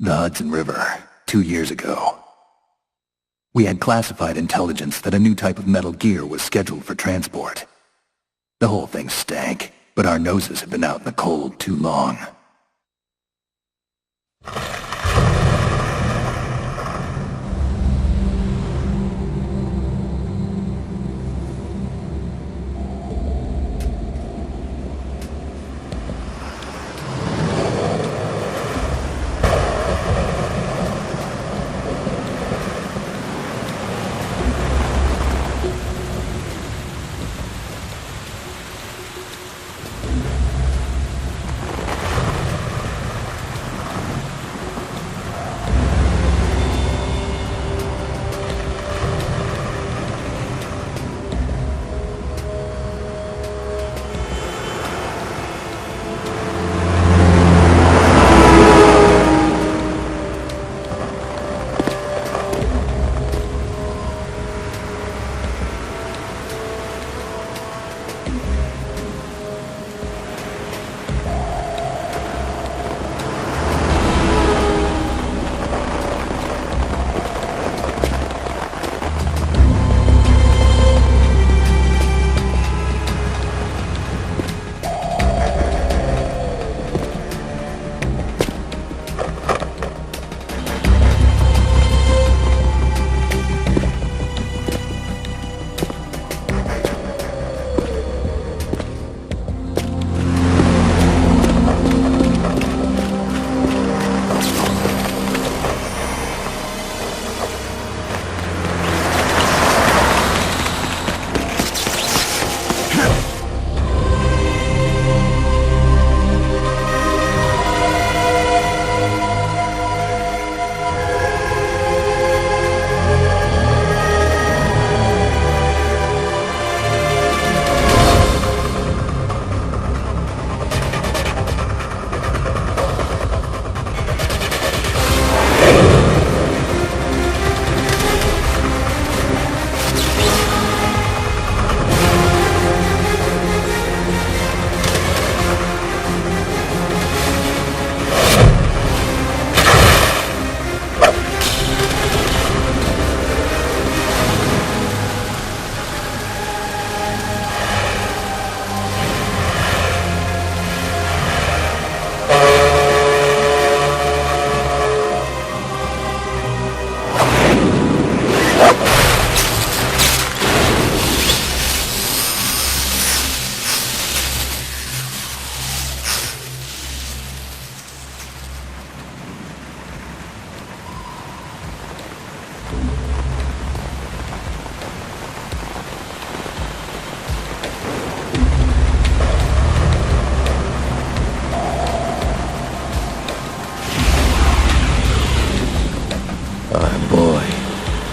The Hudson River, 2 years ago. We had classified intelligence that a new type of metal gear was scheduled for transport. The whole thing stank, but our noses had been out in the cold too long.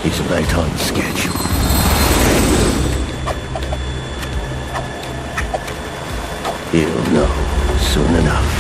He's right on schedule. He'll know soon enough.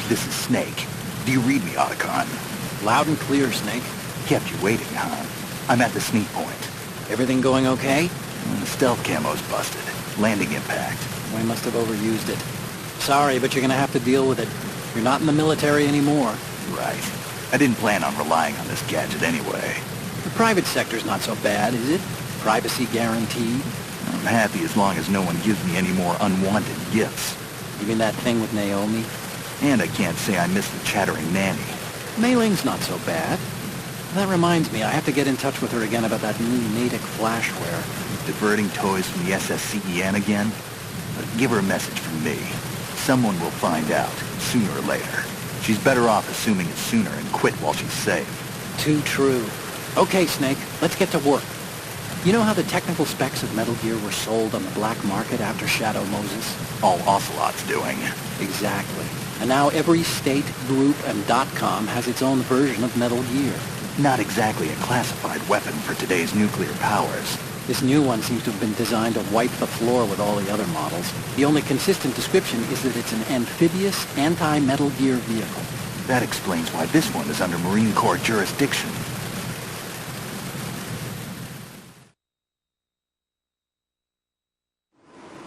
This is Snake. Do you read me, Otacon? Loud and clear, Snake. Kept you waiting, huh? I'm at the sneak point. Everything going okay? The stealth camo's busted. Landing impact. We must have overused it. Sorry, but you're gonna have to deal with it. You're not in the military anymore. Right. I didn't plan on relying on this gadget anyway. The private sector's not so bad, is it? Privacy guaranteed. I'm happy as long as no one gives me any more unwanted gifts. You mean that thing with Naomi? And I can't say I miss the chattering nanny. Mei Ling's not so bad. That reminds me, I have to get in touch with her again about that new Natick flashware. Diverting toys from the SSCEN again? But give her a message from me. Someone will find out, sooner or later. She's better off assuming it sooner and quit while she's safe. Too true. Okay, Snake, let's get to work. You know how the technical specs of Metal Gear were sold on the black market after Shadow Moses? All Ocelot's doing. Exactly. And now every state, group, and .com has its own version of Metal Gear. Not exactly a classified weapon for today's nuclear powers. This new one seems to have been designed to wipe the floor with all the other models. The only consistent description is that it's an amphibious, anti-Metal Gear vehicle. That explains why this one is under Marine Corps jurisdiction.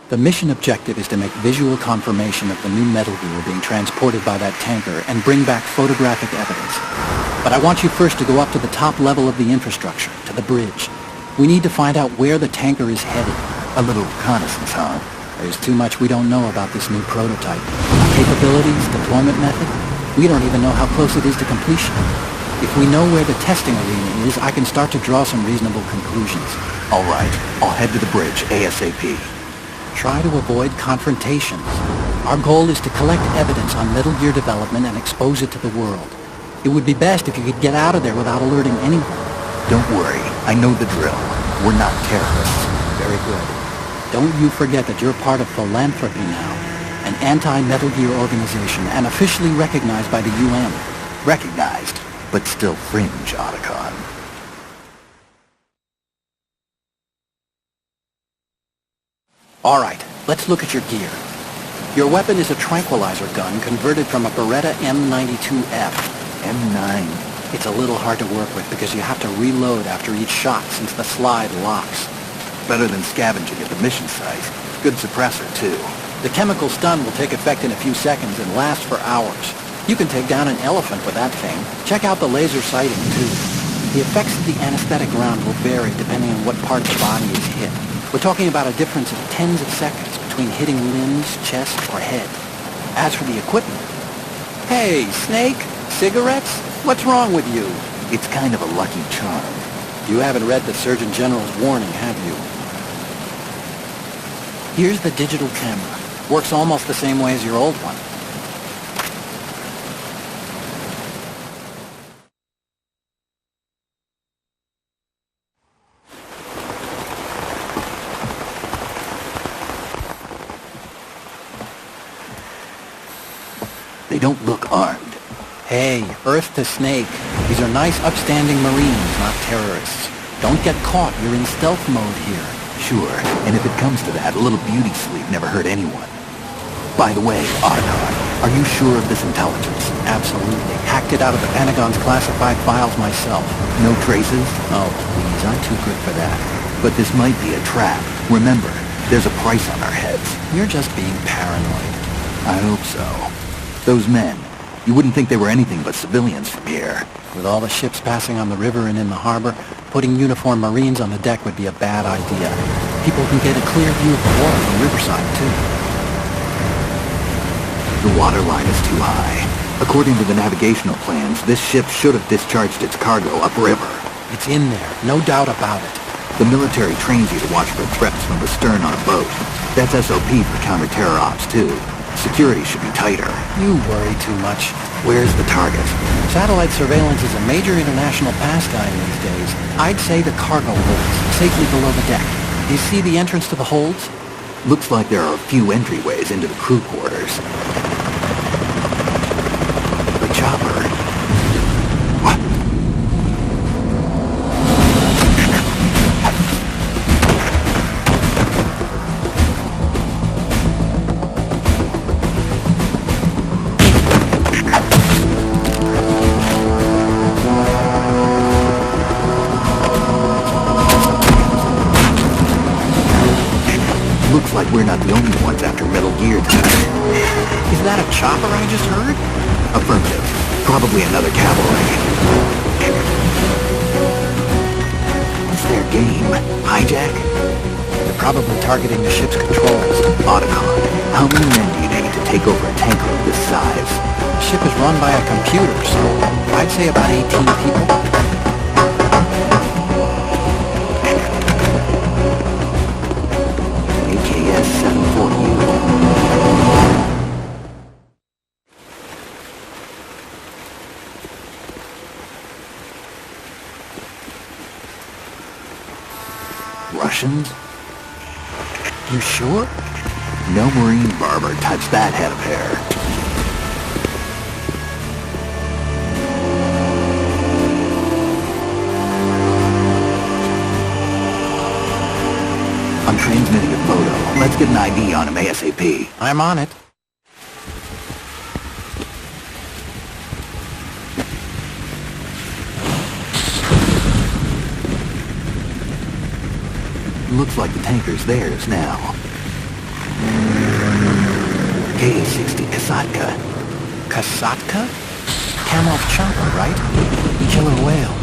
The mission objective is to make visual confirmation of the new Metal Gear being transported by that tanker and bring back photographic evidence. But I want you first to go up to the top level of the infrastructure, to the bridge. We need to find out where the tanker is headed. A little reconnaissance, huh? There's too much we don't know about this new prototype. Capabilities, deployment method, we don't even know how close it is to completion. If we know where the testing arena is, I can start to draw some reasonable conclusions. All right, I'll head to the bridge ASAP. Try to avoid confrontations. Our goal is to collect evidence on Metal Gear development and expose it to the world. It would be best if you could get out of there without alerting anyone. Don't worry, I know the drill. We're not terrorists. Very good. Don't you forget that you're part of Philanthropy now, an anti-Metal Gear organization and officially recognized by the UN. Recognized, but still fringe, Otacon. All right, let's look at your gear. Your weapon is a tranquilizer gun converted from a Beretta M92F. M9. It's a little hard to work with because you have to reload after each shot since the slide locks. Better than scavenging at the mission site. Good suppressor, too. The chemical stun will take effect in a few seconds and last for hours. You can take down an elephant with that thing. Check out the laser sighting, too. The effects of the anesthetic round will vary depending on what part of the body is hit. We're talking about a difference of tens of seconds between hitting limbs, chest, or head. As for the equipment... Hey, Snake? Cigarettes? What's wrong with you? It's kind of a lucky charm. You haven't read the Surgeon General's warning, have you? Here's the digital camera. Works almost the same way as your old one. They don't look armed. Hey, Earth to Snake. These are nice, upstanding Marines, not terrorists. Don't get caught. You're in stealth mode here. Sure, and if it comes to that, a little beauty sleep never hurt anyone. By the way, Otacon, are you sure of this intelligence? Absolutely. Hacked it out of the Pentagon's classified files myself. No traces? Oh, please, I'm too good for that. But this might be a trap. Remember, there's a price on our heads. You're just being paranoid. I hope so. Those men, you wouldn't think they were anything but civilians from here. With all the ships passing on the river and in the harbor, putting uniformed Marines on the deck would be a bad idea. People can get a clear view of the water from Riverside, too. The water line is too high. According to the navigational plans, this ship should have discharged its cargo upriver. It's in there, no doubt about it. The military trains you to watch for threats from the stern on a boat. That's SOP for counter-terror ops, too. Security should be tighter. You worry too much. Where's the target? Satellite surveillance is a major international pastime these days. I'd say the cargo holds, safely below the deck. Do you see the entrance to the holds? Looks like there are a few entryways into the crew quarters. The chopper. What? Looks like we're not the only ones after Metal Gear tonight. Is that a chopper I just heard? Affirmative. Probably another cavalry. What's their game? Hijack? They're probably targeting the ship's controls. Otacon, how many men do you need to take over a tanker of this size? The ship is run by a computer, so I'd say about 18 people. AKS-740U. Russians? You sure? No Marine barber touched that head of hair. I'm transmitting a photo. Let's get an ID on him ASAP. I'm on it. Looks like the tanker's theirs now. Ka-60 Kasatka. Kasatka? Kamov chopper, right? Killer whale.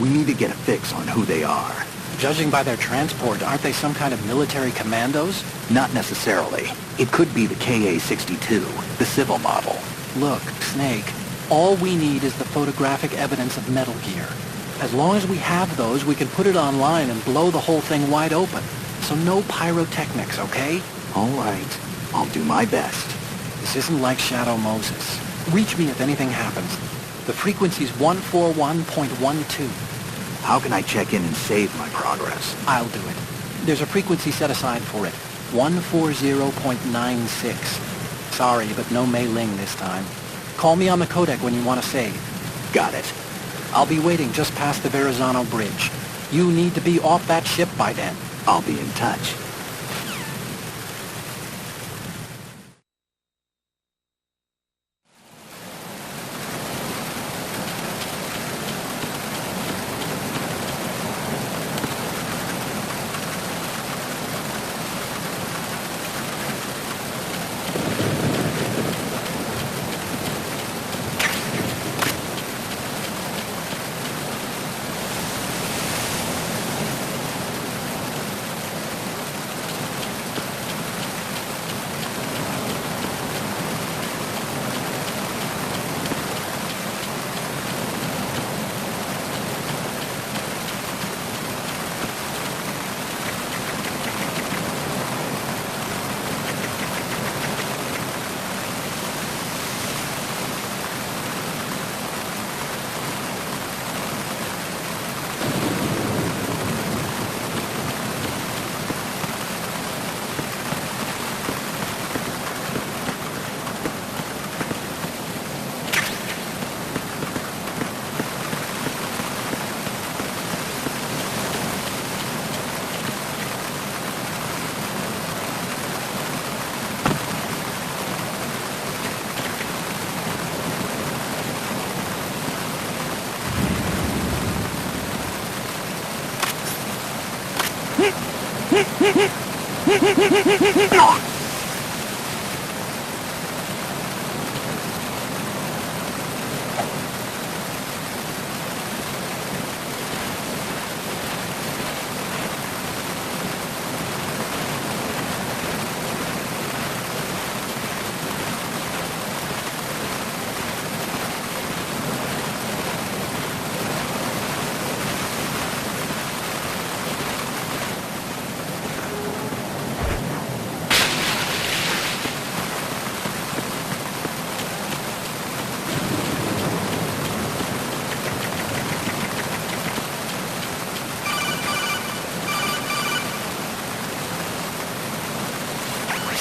We need to get a fix on who they are. Judging by their transport, aren't they some kind of military commandos? Not necessarily. It could be the Ka-62, the civil model. Look, Snake, all we need is the photographic evidence of Metal Gear. As long as we have those, we can put it online and blow the whole thing wide open. So no pyrotechnics, okay? All right. I'll do my best. This isn't like Shadow Moses. Reach me if anything happens. The frequency's 141.12. How can I check in and save my progress? I'll do it. There's a frequency set aside for it. 140.96. Sorry, but no Mei Ling this time. Call me on the codec when you want to save. Got it. I'll be waiting just past the Verrazano Bridge. You need to be off that ship by then. I'll be in touch.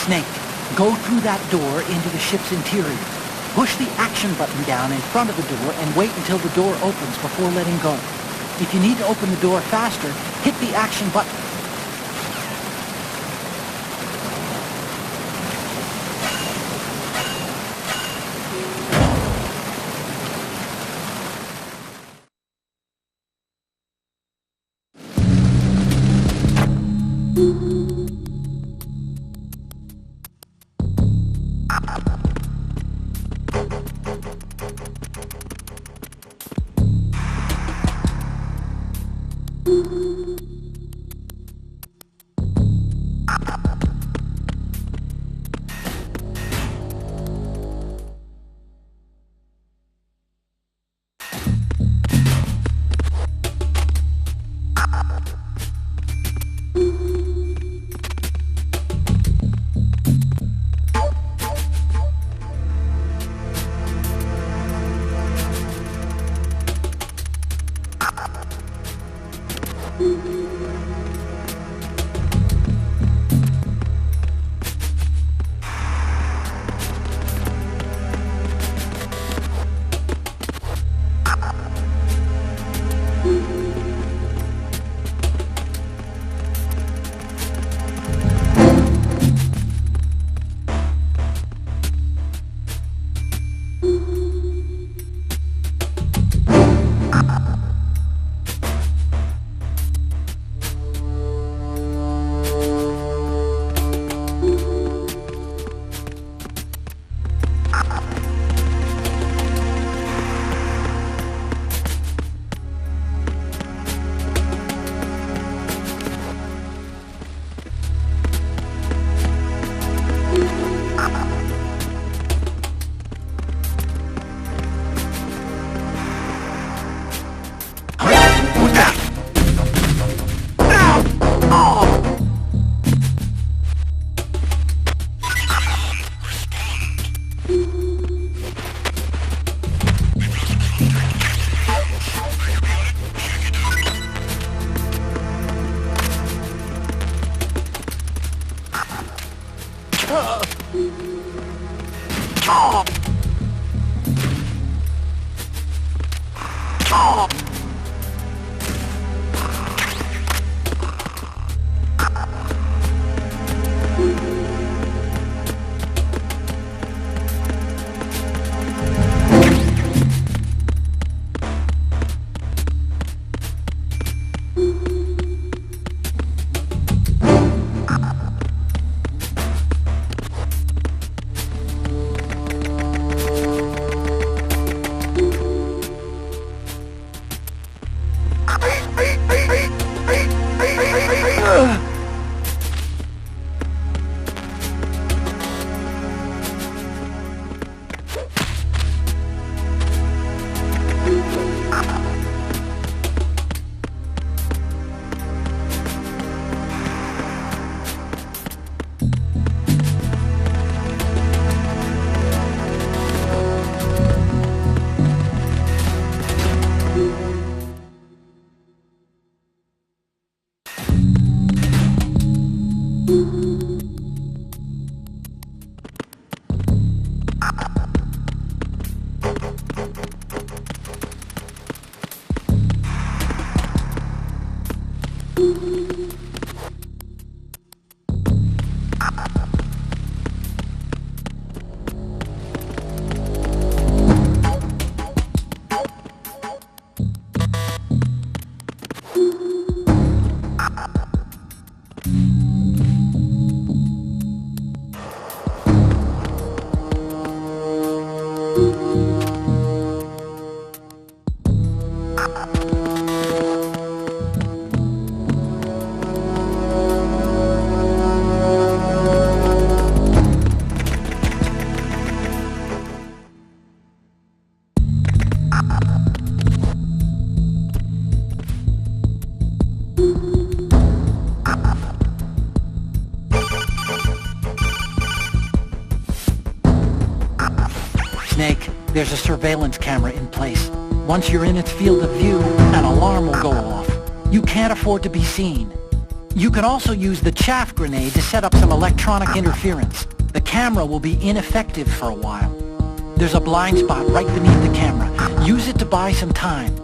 Snake, go through that door into the ship's interior. Push the action button down in front of the door and wait until the door opens before letting go. If you need to open the door faster, hit the action button. Snake, there's a surveillance camera in place. Once you're in its field of view, an alarm will go off. You can't afford to be seen. You can also use the chaff grenade to set up some electronic interference. The camera will be ineffective for a while. There's a blind spot right beneath the camera. Use it to buy some time.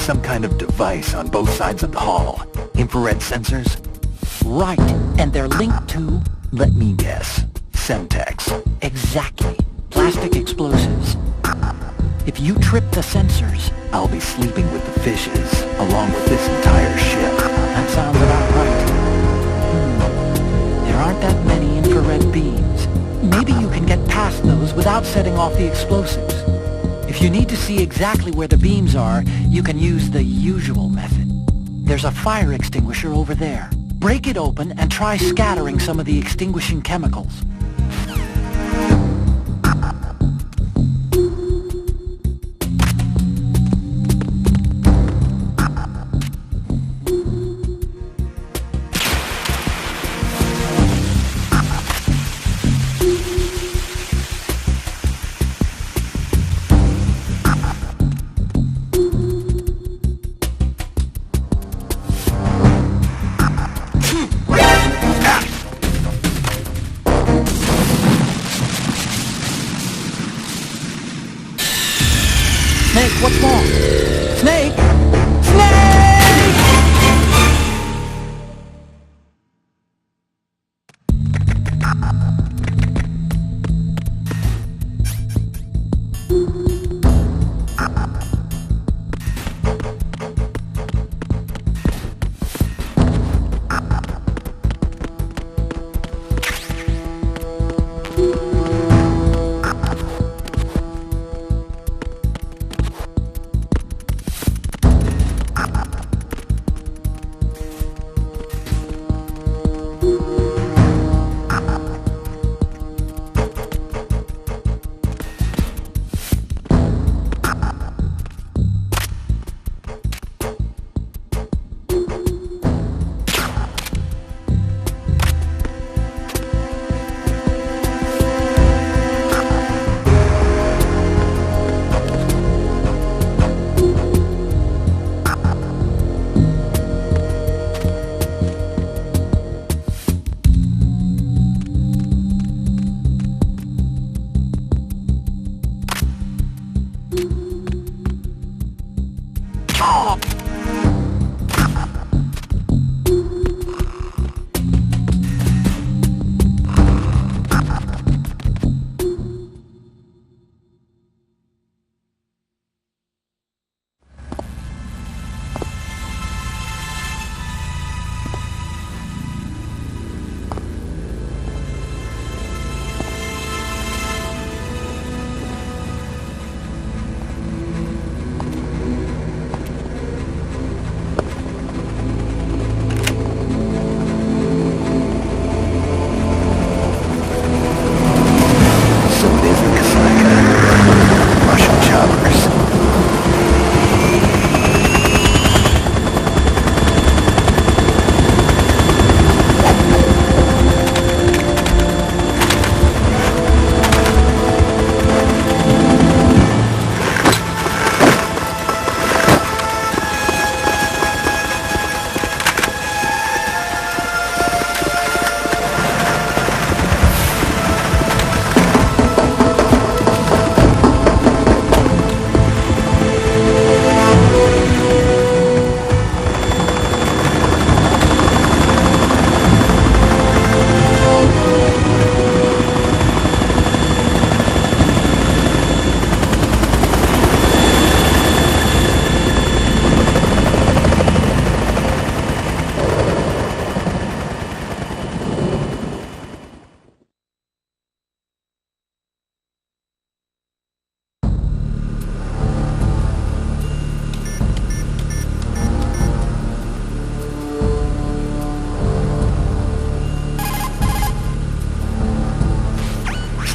some kind of device on both sides of the hall. Infrared sensors? Right, and they're linked to... Let me guess. Semtex. Exactly. Plastic explosives. If you trip the sensors... I'll be sleeping with the fishes, along with this entire ship. That sounds about right. There aren't that many infrared beams. Maybe you can get past those without setting off the explosives. If you need to see exactly where the beams are, you can use the usual method. There's a fire extinguisher over there. Break it open and try scattering some of the extinguishing chemicals. Snake, what's wrong? Snake! Snake!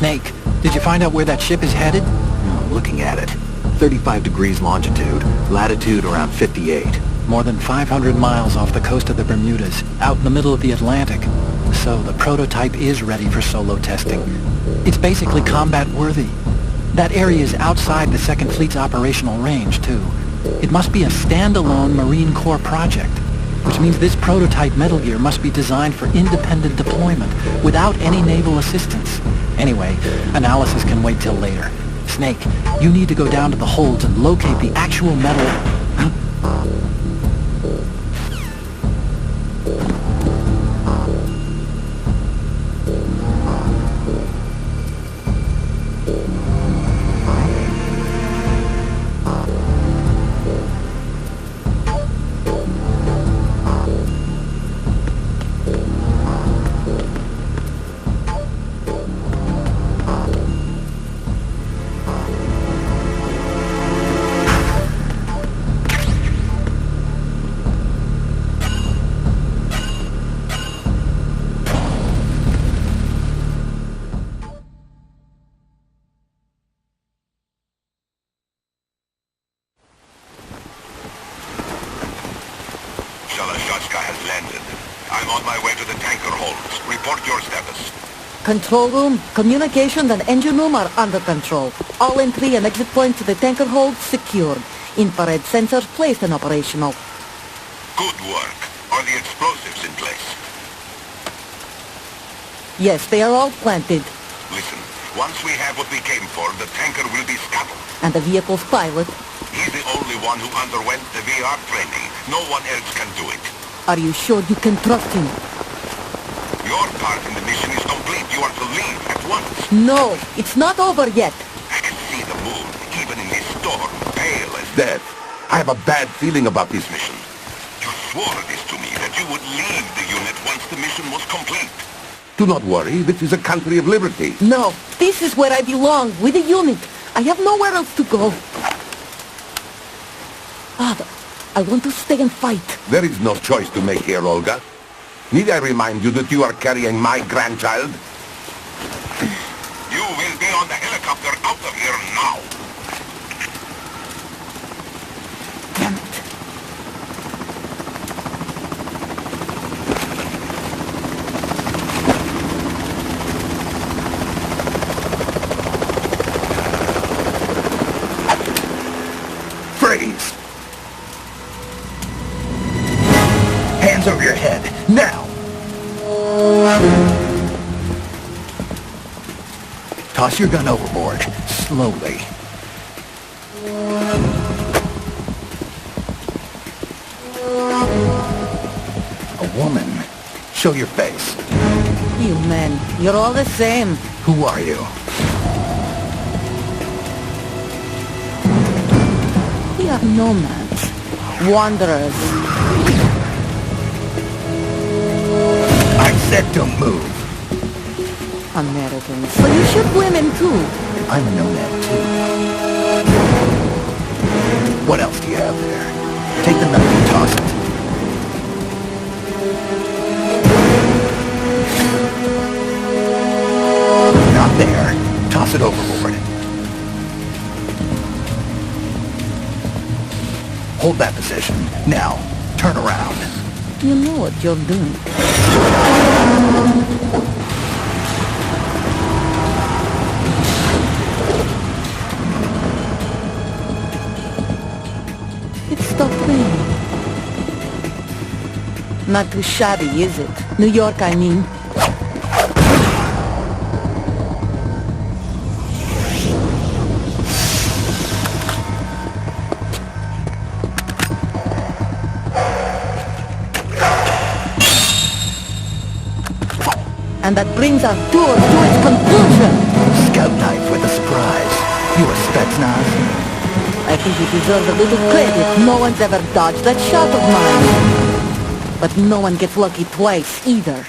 Snake, did you find out where that ship is headed? I'm looking at it. 35 degrees longitude, latitude around 58. More than 500 miles off the coast of the Bermudas, out in the middle of the Atlantic. So the prototype is ready for solo testing. It's basically combat-worthy. That area is outside the Second Fleet's operational range, too. It must be a standalone Marine Corps project, which means this prototype Metal Gear must be designed for independent deployment, without any naval assistance. Anyway, analysis can wait till later. Snake, you need to go down to the holds and locate the actual metal... Kalashachka has landed. I'm on my way to the tanker holds. Report your status. Control room, communication and engine room are under control. All entry and exit points to the tanker hold secured. Infrared sensors placed and operational. Good work. Are the explosives in place? Yes, they are all planted. Listen, once we have what we came for, the tanker will be scuttled. And the vehicle's pilot. He's the only one who underwent the VR training. No one else can do it. Are you sure you can trust him? Your part in the mission is complete. You are to leave at once. No, it's not over yet. I can see the moon, even in this storm, pale as Death. I have a bad feeling about this mission. you swore this to me, that you would leave the unit once the mission was complete. Do not worry, this is a country of liberty. No, this is where I belong, with the unit. I have nowhere else to go. Father, I want to stay and fight. There is no choice to make here, Olga. Need I remind you that you are carrying my grandchild? You will be on the helicopter out of here now. Damn it. Freeze! Hands over your head, now! Toss your gun overboard, slowly. A woman. Show your face. You men, you're all the same. Who are you? We are nomads, wanderers. I said don't move. Americans. So you shoot women too. I'm a nomad too. What else do you have there? Take the knife and toss it. Not there. Toss it overboard. Hold that position. Now, turn around. You know what you're doing. It stopped raining. Not too shabby, is it? New York, I mean. And that brings our tour to its conclusion. Scout knife with a surprise. You a Spetsnaz? I think you deserve a little credit. No one's ever dodged that shot of mine. But no one gets lucky twice, either.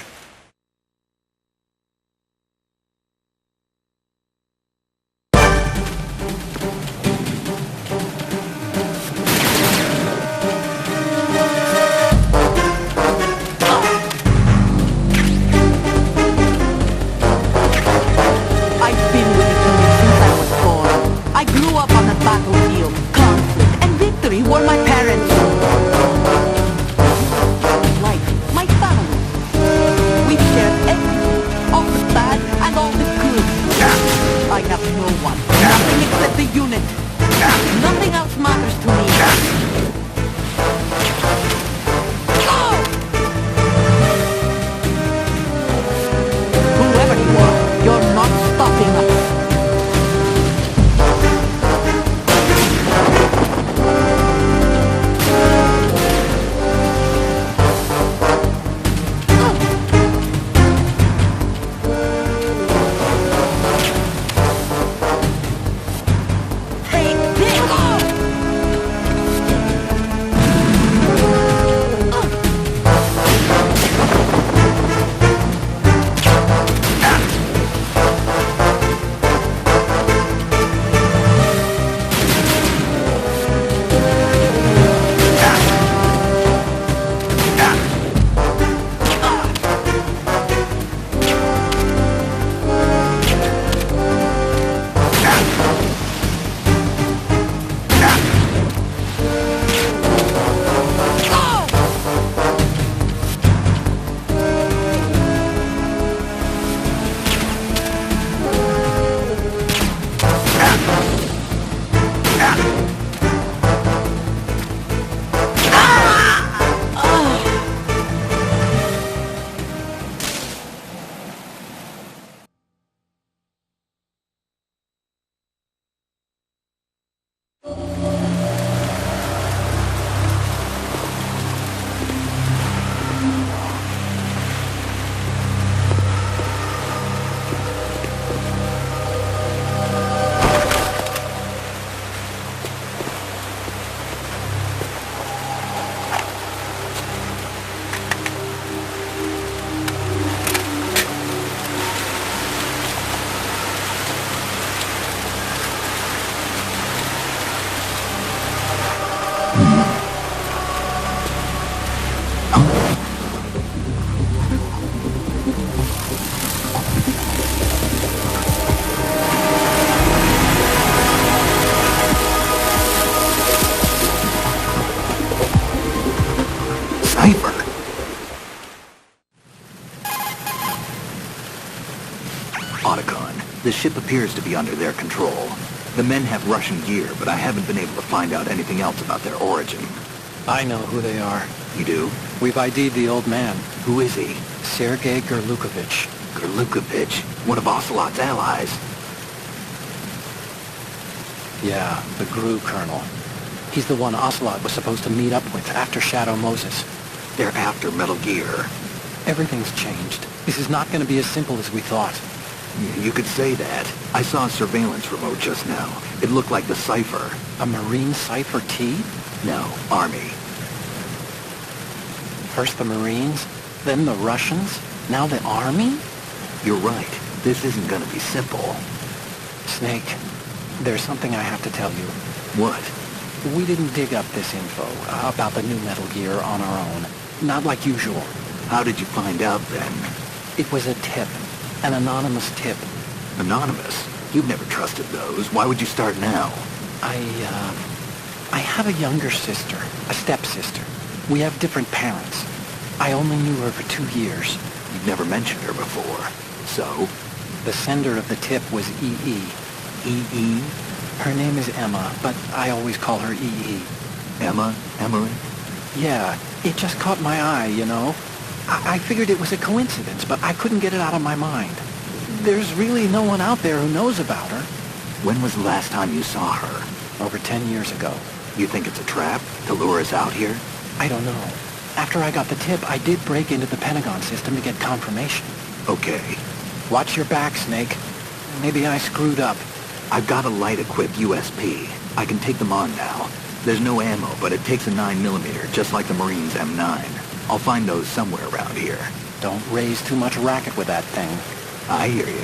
Battlefield, conflict, and victory were my parents. Life, my family. Cypher! Otacon, the ship appears to be under their control. The men have Russian gear, but I haven't been able to find out anything else about their origin. I know who they are. You do? We've ID'd the old man, Who is he? Sergei Gerlukovich. Gerlukovich, one of Ocelot's allies. Yeah, the GRU colonel. He's the one Ocelot was supposed to meet up with after Shadow Moses. They're after Metal Gear. Everything's changed. This is not going to be as simple as we thought. You could say that. I saw a surveillance remote just now. It looked like the Cypher. A Marine Cypher T? No, Army. First the Marines, then the Russians, now the Army? You're right. This isn't gonna be simple. Snake, there's something I have to tell you. What? We didn't dig up this info about the new Metal Gear on our own. Not like usual. How did you find out then? It was a tip. An anonymous tip. Anonymous? You've never trusted those. Why would you start now? I have a younger sister, a stepsister. We have different parents. I only knew her for 2 years. You've never mentioned her before. So? The sender of the tip was EE. E.E.? Her name is Emma, but I always call her EE. Emma? Emily? Yeah, it just caught my eye, you know. I figured it was a coincidence, but I couldn't get it out of my mind. There's really no one out there who knows about her. When was the last time you saw her? Over 10 years ago. You think it's a trap to lure us out here? I don't know. After I got the tip, I did break into the Pentagon system to get confirmation. Okay. Watch your back, Snake. Maybe I screwed up. I've got a light-equipped USP. I can take them on now. There's no ammo, but it takes a 9mm, just like the Marines' M9. I'll find those somewhere around here. Don't raise too much racket with that thing. I hear you.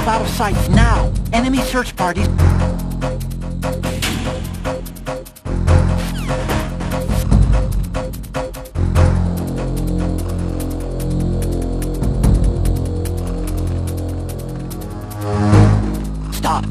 yourself out of sight, now! Enemy search parties... Stop.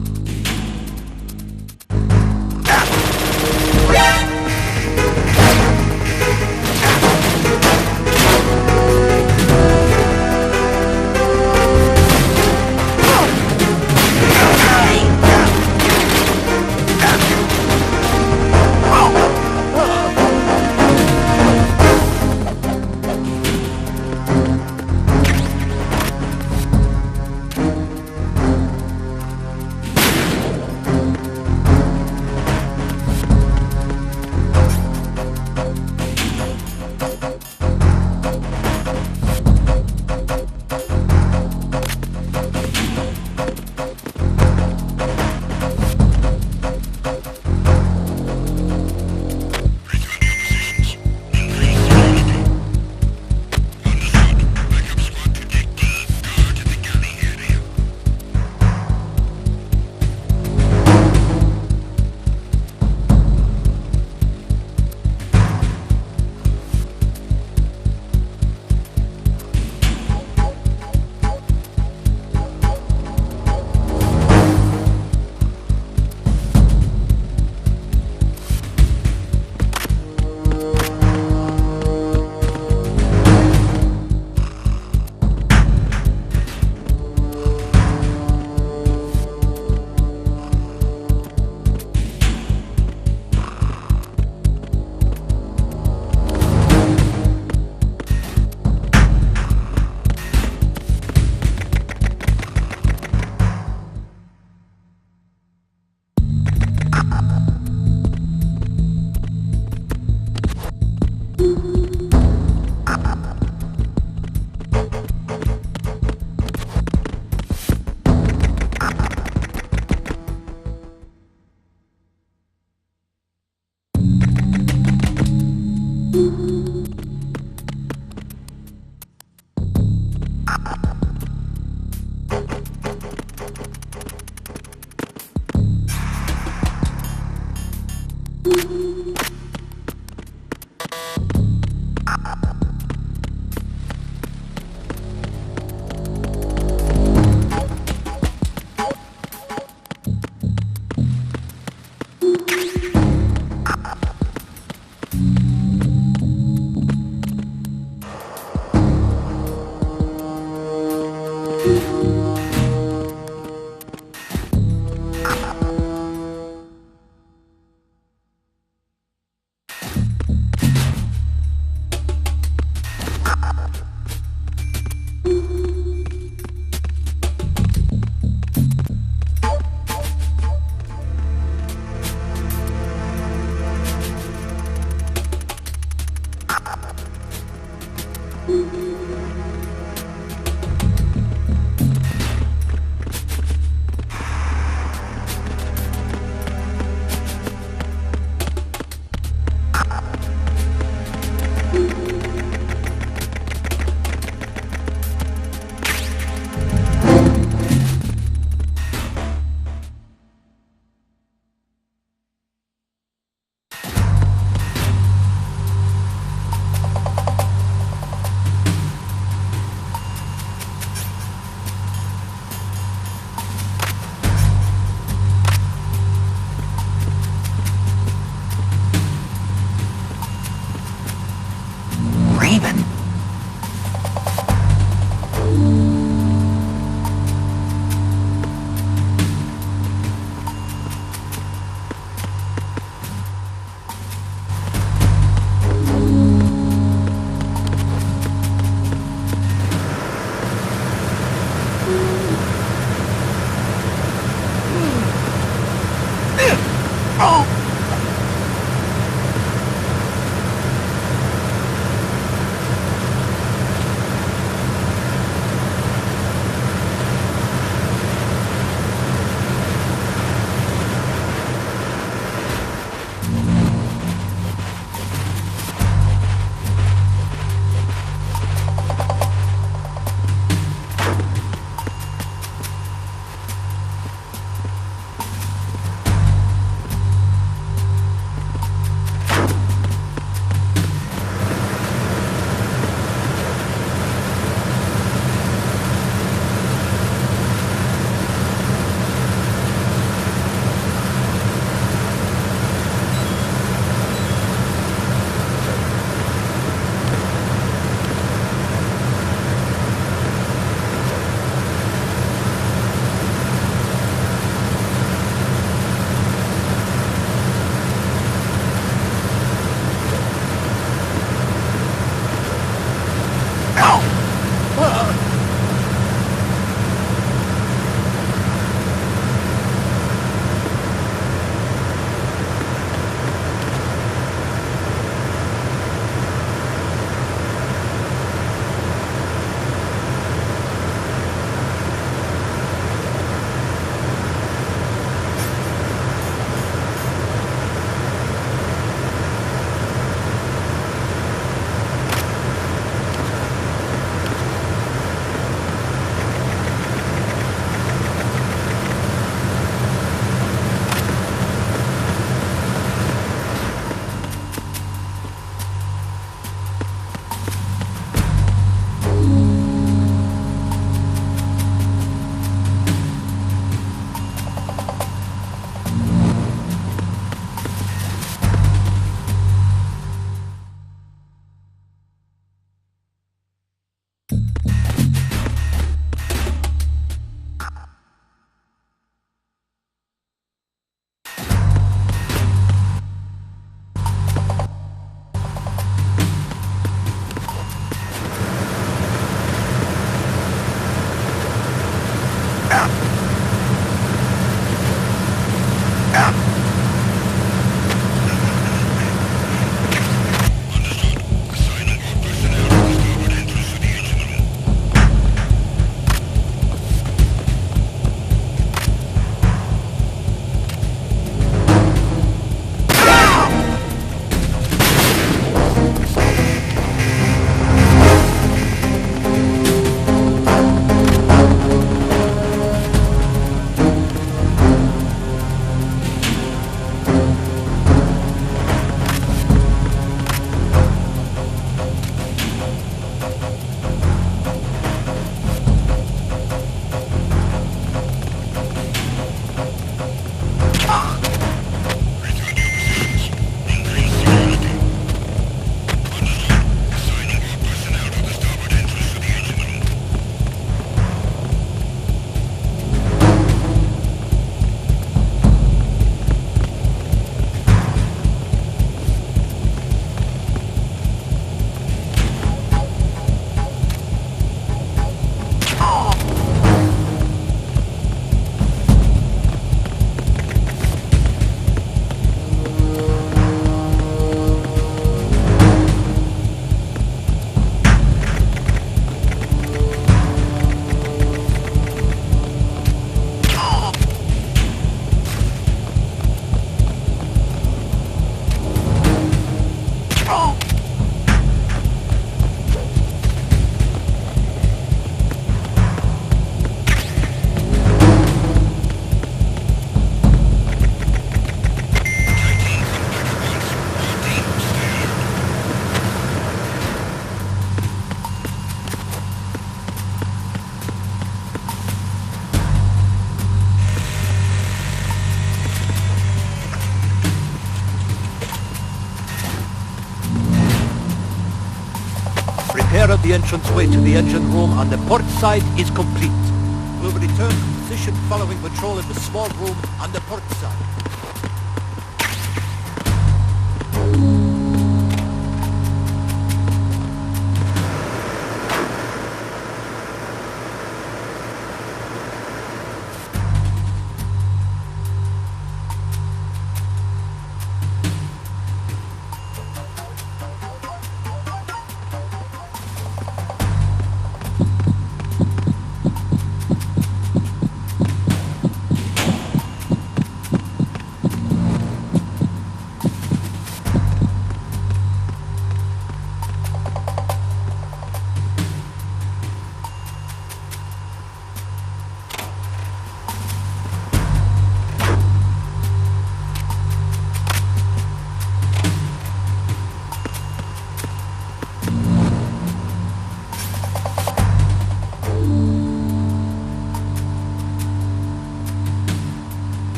repair of the entranceway to the engine room on the port side is complete. We'll return to position following patrol in the small room on the port side.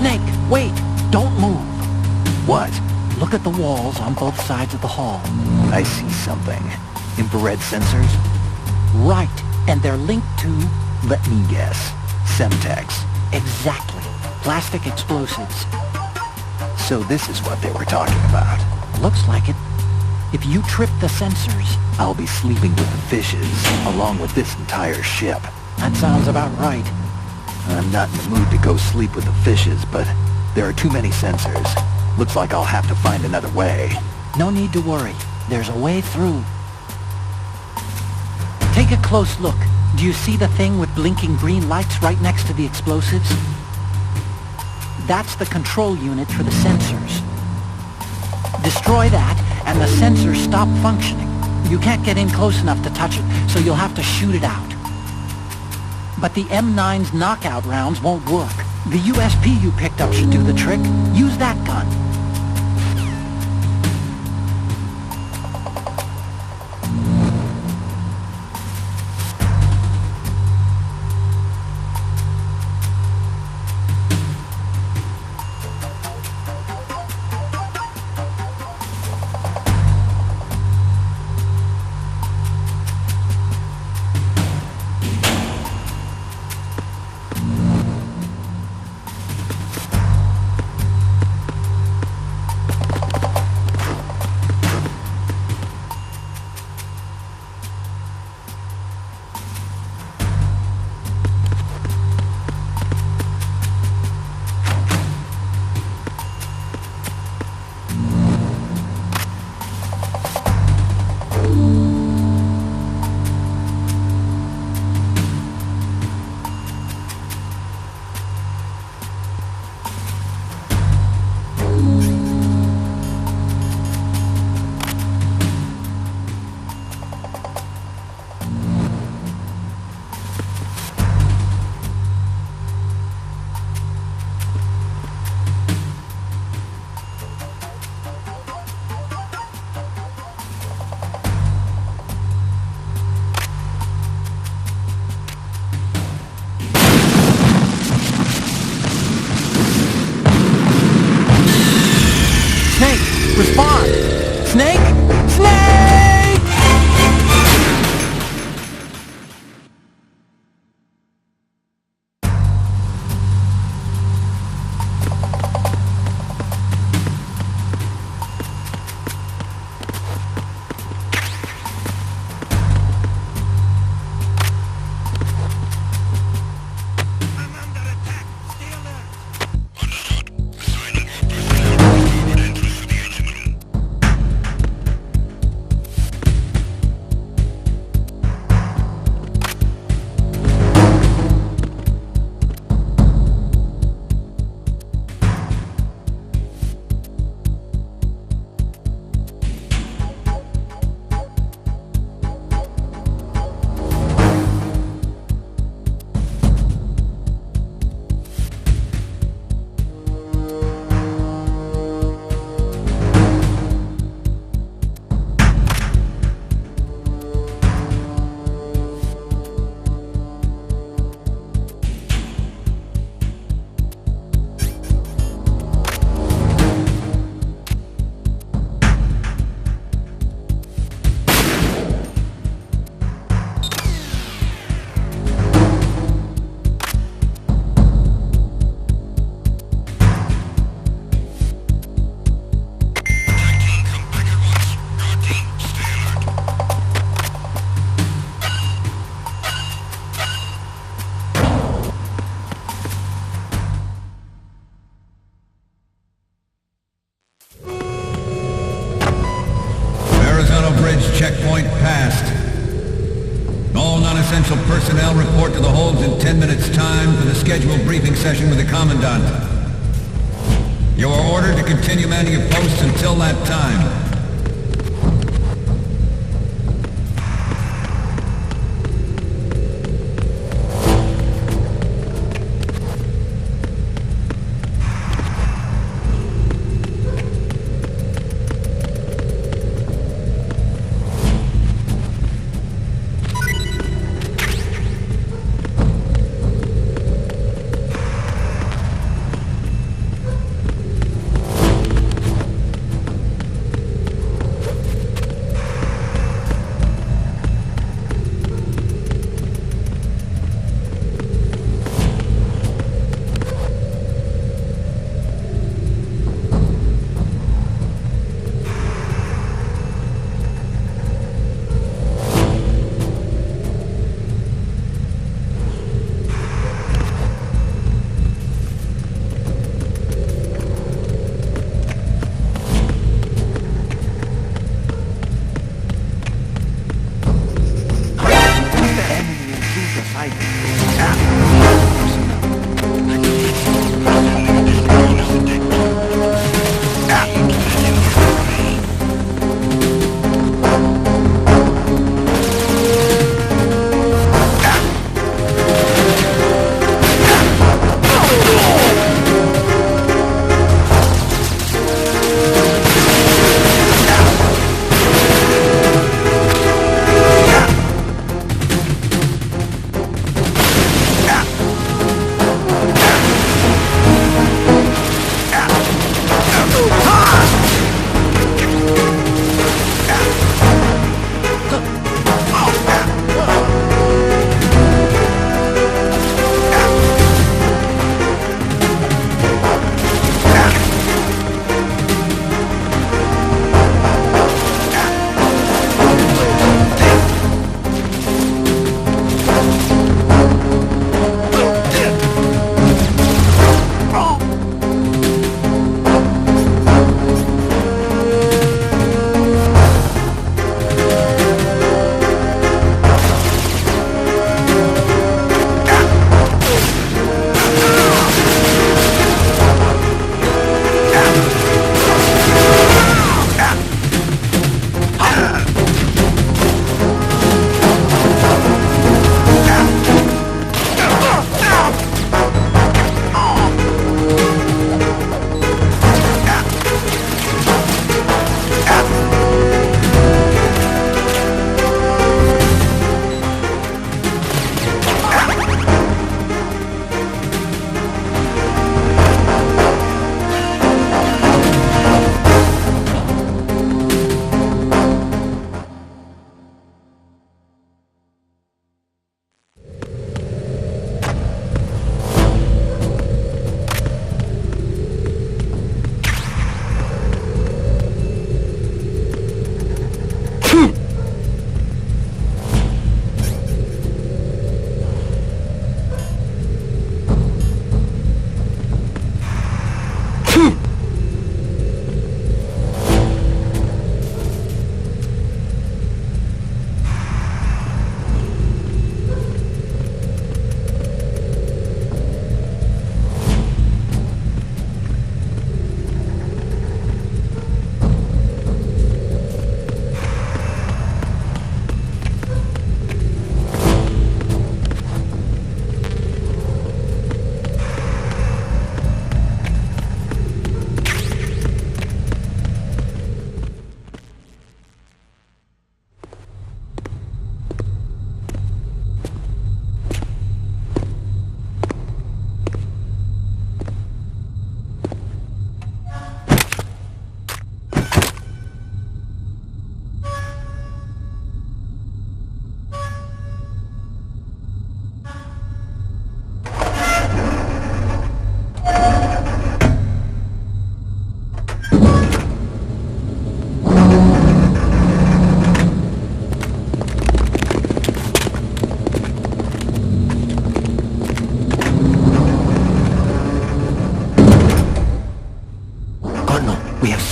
Snake, wait! Don't move! What? Look at the walls on both sides of the hall. I see something. Infrared sensors? Right, and they're linked to... Let me guess. Semtex. Exactly. Plastic explosives. So this is what they were talking about. Looks like it. If you trip the sensors... I'll be sleeping with the fishes, along with this entire ship. That sounds about right. I'm not in the mood to go sleep with the fishes, but there are too many sensors. Looks like I'll have to find another way. No need to worry. There's a way through. Take a close look. Do you see the thing with blinking green lights right next to the explosives? That's the control unit for the sensors. Destroy that, and the sensors stop functioning. You can't get in close enough to touch it, so you'll have to shoot it out. But the M9's knockout rounds won't work. The USP you picked up should do the trick. Use that gun. Council personnel report to the holds in 10 minutes' time for the scheduled briefing session with the Commandant. You are ordered to continue manning your posts until that time.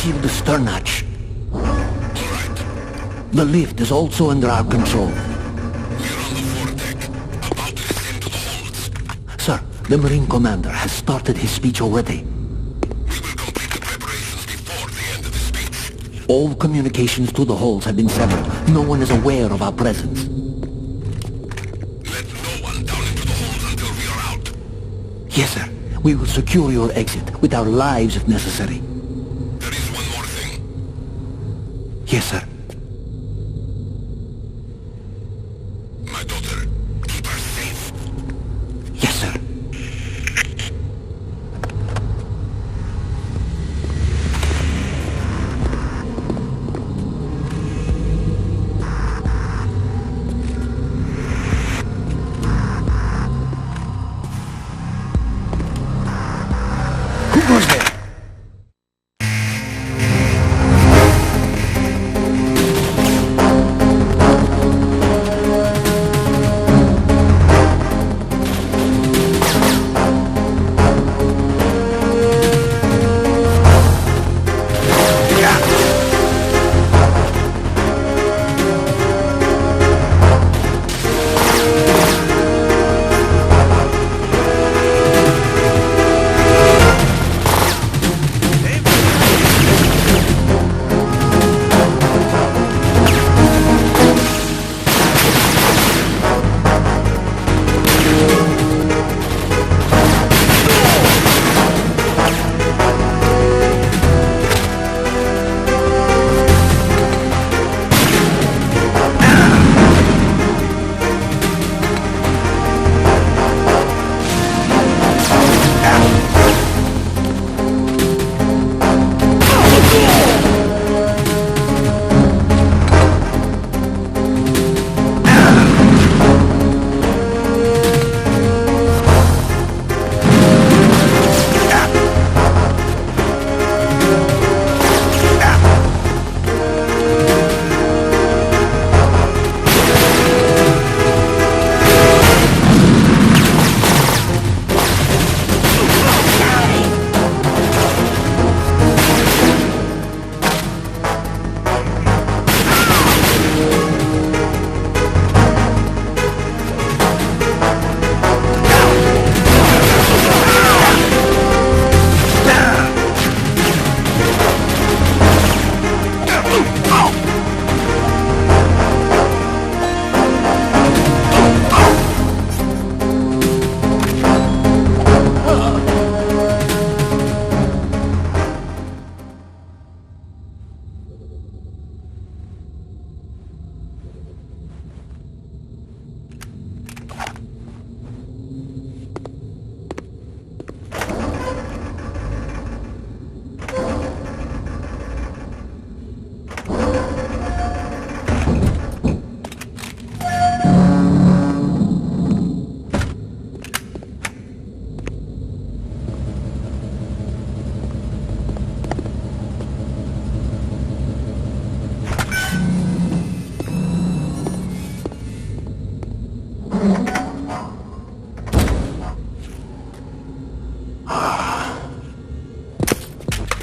Seal the stern hatch. The lift is also under our control. We're on the foredeck. The Marine Commander has started his speech already. We will complete the preparations before the end of the speech. All communications to the halls have been severed. No one is aware of our presence. Let no one down into the halls until we are out. Yes, sir. We will secure your exit, with our lives if necessary. There is one more thing. Yes, sir. My daughter, keep her safe. Yes, sir. Who goes there?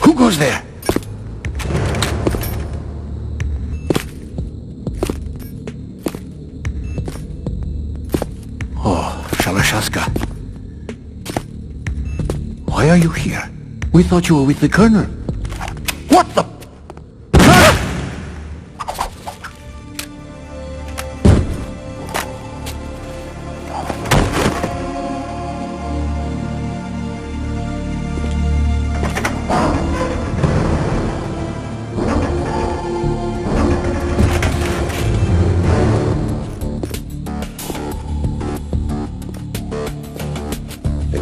Who goes there? Oh, Shalashaska. Why are you here? We thought you were with the Colonel. What the...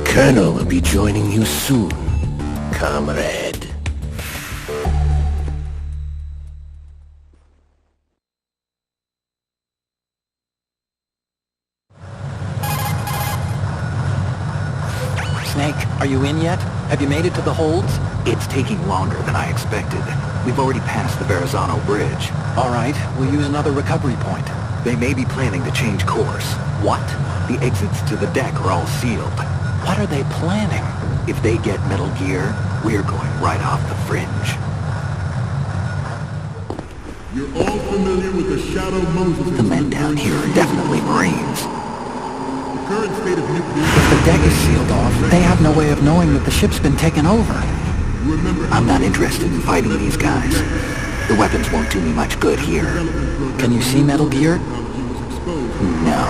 Colonel will be joining you soon, comrade. Snake, are you in yet? Have you made it to the holds? It's taking longer than I expected. We've already passed the Verrazano Bridge. All right, we'll use another recovery point. They may be planning to change course. What? The exits to the deck are all sealed. What are they planning? If they get Metal Gear, we're going right off the fringe. You're all familiar with the Shadow Moses. The men down here are definitely Marines. If the deck is sealed off, they have no way of knowing that the ship's been taken over. I'm not interested in fighting these guys. The weapons won't do me much good here. Can you see Metal Gear? No.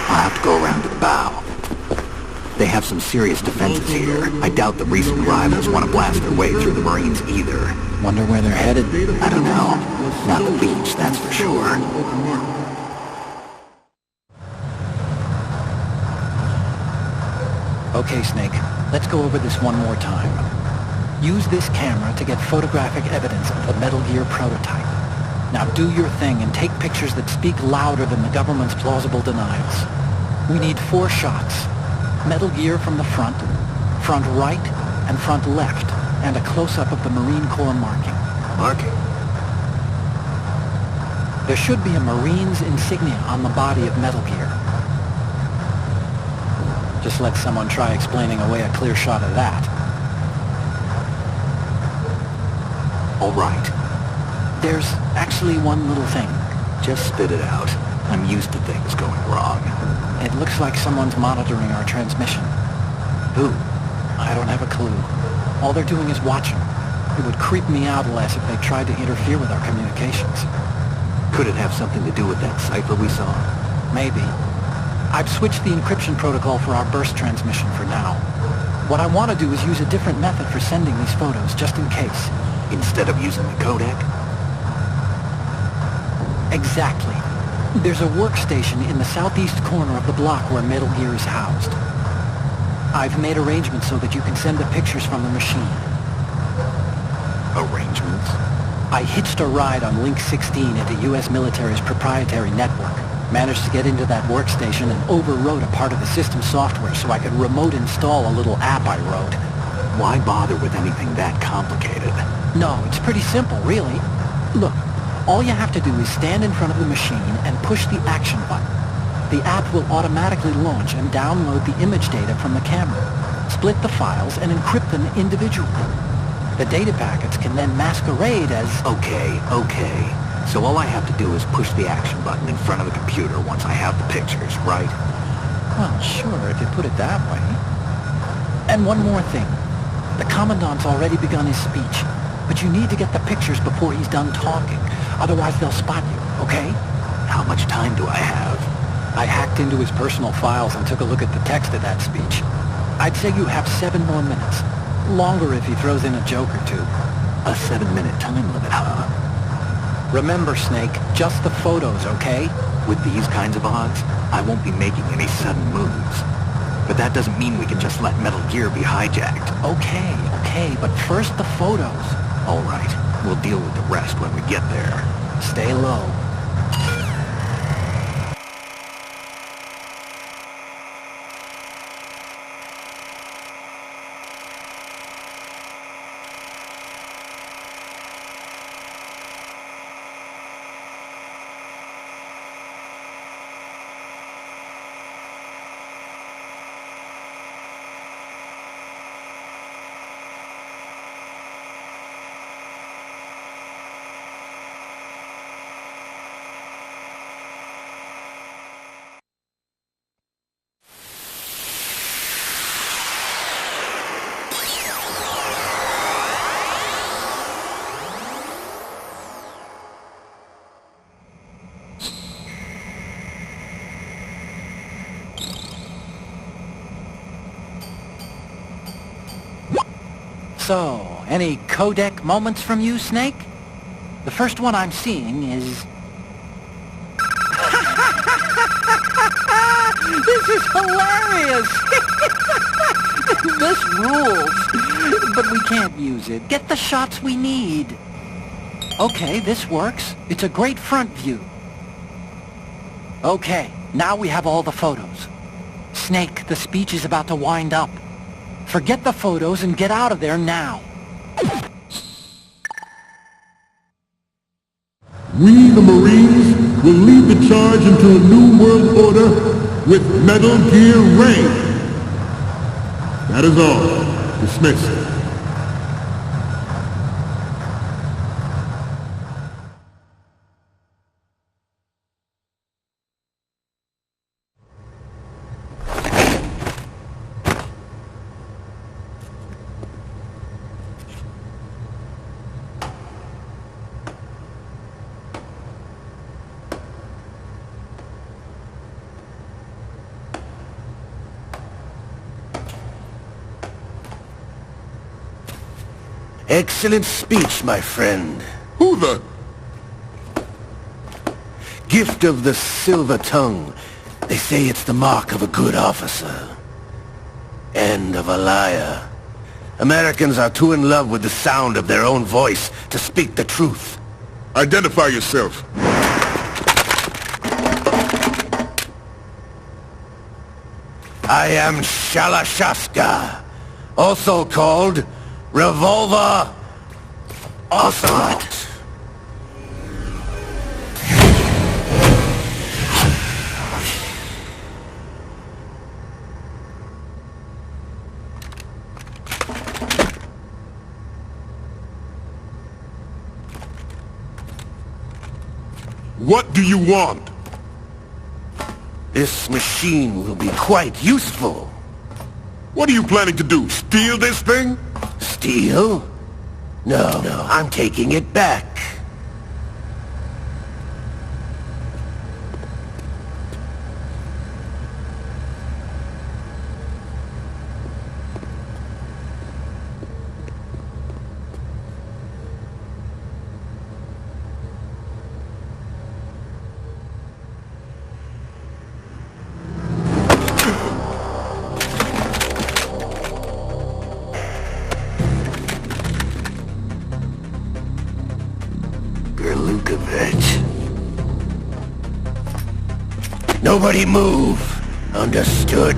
I'll have to go around to the bow. They have some serious defenses here. I doubt the recent rivals want to blast their way through the Marines either. Wonder where they're headed? I don't know. Not the beach, that's for sure. Okay, Snake. Let's go over this one more time. Use this camera to get photographic evidence of the Metal Gear prototype. Now do your thing and take pictures that speak louder than the government's plausible denials. We need 4 shots. Metal Gear from the front right, and front left, and a close-up of the Marine Corps marking. Marking? There should be a Marine's insignia on the body of Metal Gear. Just let someone try explaining away a clear shot of that. All right. There's actually one little thing. Just spit it out. I'm used to things going wrong. It looks like someone's monitoring our transmission. Who? I don't have a clue. All they're doing is watching. It would creep me out less if they tried to interfere with our communications. Could it have something to do with that cipher we saw? Maybe. I've switched the encryption protocol for our burst transmission for now. What I want to do is use a different method for sending these photos, just in case. Instead of using the codec? Exactly. There's a workstation in the southeast corner of the block where Metal Gear is housed. I've made arrangements so that you can send the pictures from the machine. Arrangements? I hitched a ride on Link 16 into U.S. military's proprietary network. Managed to get into that workstation and overwrote a part of the system software so I could remote install a little app I wrote. Why bother with anything that complicated? No, it's pretty simple, really. Look, all you have to do is stand in front of the machine and push the action button. The app will automatically launch and download the image data from the camera, split the files, and encrypt them individually. The data packets can then masquerade as... Okay. So all I have to do is push the action button in front of the computer once I have the pictures, right? Well, sure, if you put it that way. And one more thing. The Commandant's already begun his speech, but you need to get the pictures before he's done talking. Otherwise they'll spot you, okay? How much time do I have? I hacked into his personal files and took a look at the text of that speech. I'd say you have 7 more minutes. Longer if he throws in a joke or two. A 7-minute time limit, huh? Remember, Snake, just the photos, okay? With these kinds of odds, I won't be making any sudden moves. But that doesn't mean we can just let Metal Gear be hijacked. Okay, but first the photos. All right, we'll deal with the rest when we get there. Stay low. So, any codec moments from you, Snake? The first one I'm seeing is... This is hilarious! This rules! But we can't use it. Get the shots we need. Okay, this works. It's a great front view. Okay, now we have all the photos. Snake, the speech is about to wind up. Forget the photos and get out of there now. We, the Marines, will lead the charge into a new world order with Metal Gear Ray. That is all. Dismissed. Excellent speech, my friend. Who the... Gift of the silver tongue. They say it's the mark of a good officer. And of a liar. Americans are too in love with the sound of their own voice to speak the truth. Identify yourself. I am Shalashaska, also called Revolver Ocelot. What do you want? This machine will be quite useful. What are you planning to do? Steal this thing? Steal? No, I'm taking it back. Nobody move. Understood?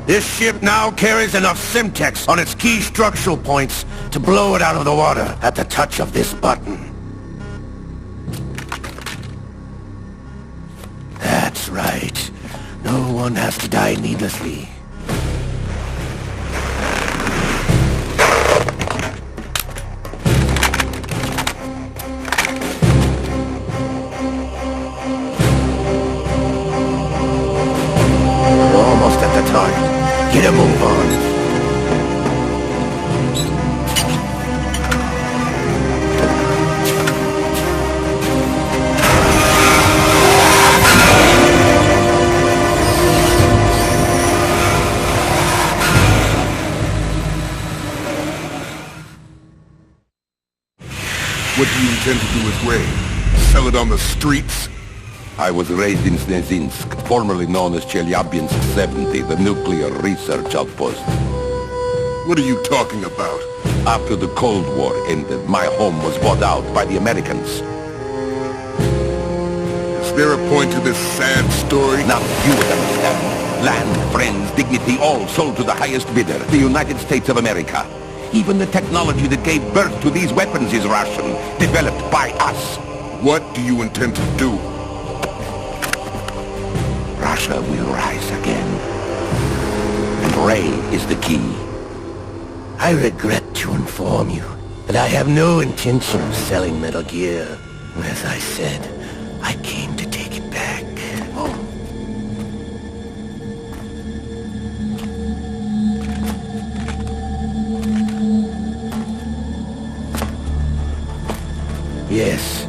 This ship now carries enough Simtex on its key structural points to blow it out of the water at the touch of this button. That's right. No one has to die needlessly. We're almost at the target. Get a move on. What do you intend to do with Ray? Sell it on the streets? I was raised in Snezinsk, formerly known as Chelyabinsk 70, the nuclear research outpost. What are you talking about? After the Cold War ended, my home was bought out by the Americans. Is there a point to this sad story? Now you would understand. Land, friends, dignity, all sold to the highest bidder, the United States of America. Even the technology that gave birth to these weapons is Russian, developed by us. What do you intend to do? Russia will rise again. And Ray is the key. I regret to inform you that I have no intention of selling Metal Gear. As I said, I came to take it back. Yes,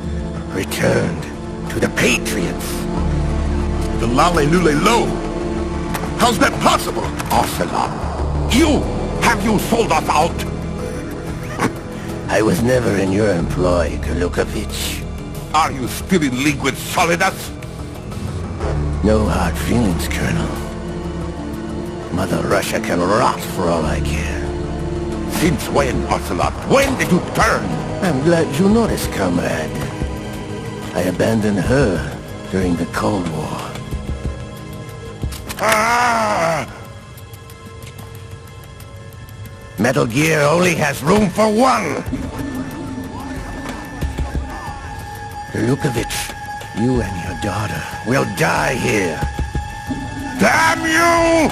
returned to the Patriots. The Lale Lule Lo! How's that possible? Ocelot, have you sold us out? I was never in your employ, Golukovich. Are you still in league with Solidas? No hard feelings, Colonel. Mother Russia can rot for all I care. Since when, Ocelot? When did you turn? I'm glad you noticed, comrade. I abandoned her during the Cold War. Ah! Metal Gear only has room for one! Lukovich, you and your daughter will die here. Damn you!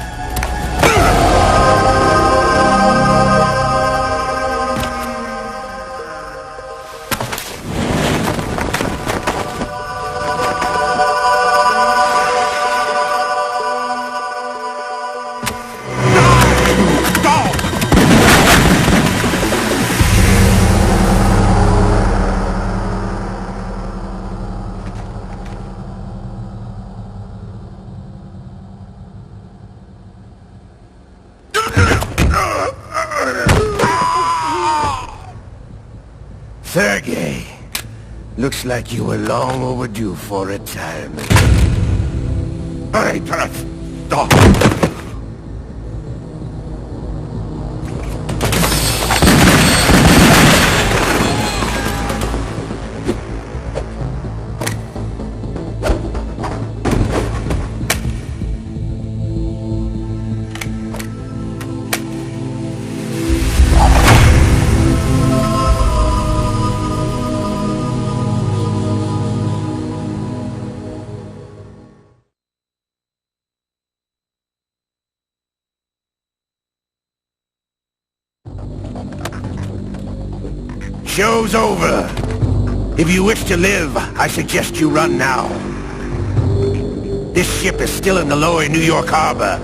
Sergei, looks like you were long overdue for retirement. Hey, Taras! Stop! Show's over. If you wish to live, I suggest you run now. This ship is still in the lower New York harbor.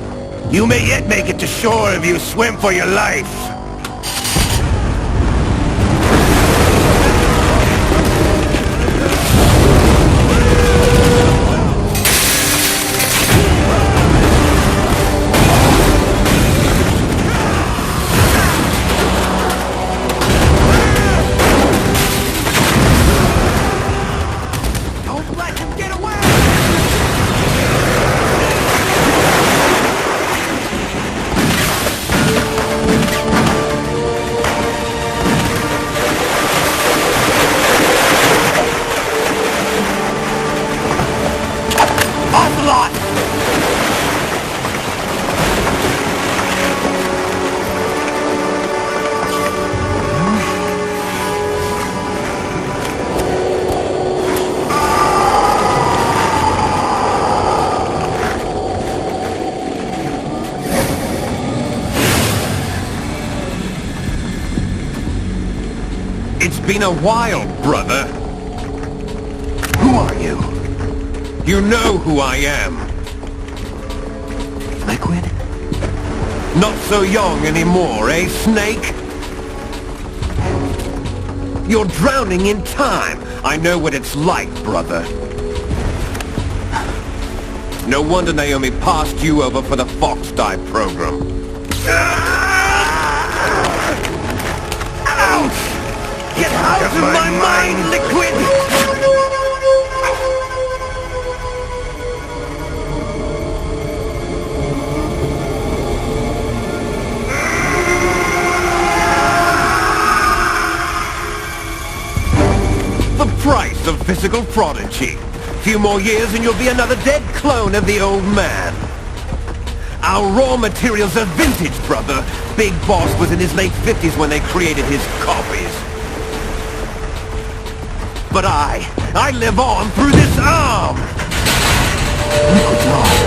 You may yet make it to shore if you swim for your life. It's been a while, brother. Who are you? You know who I am. Liquid? Not so young anymore, eh, Snake? You're drowning in time. I know what it's like, brother. No wonder Naomi passed you over for the Fox Die program. Ouch! Get out of my mind, Liquid! The price of physical prodigy. Few more years and you'll be another dead clone of the old man. Our raw materials are vintage, brother. Big Boss was in his late 50s when they created his copies. But I live on through this arm! Liquid's lost.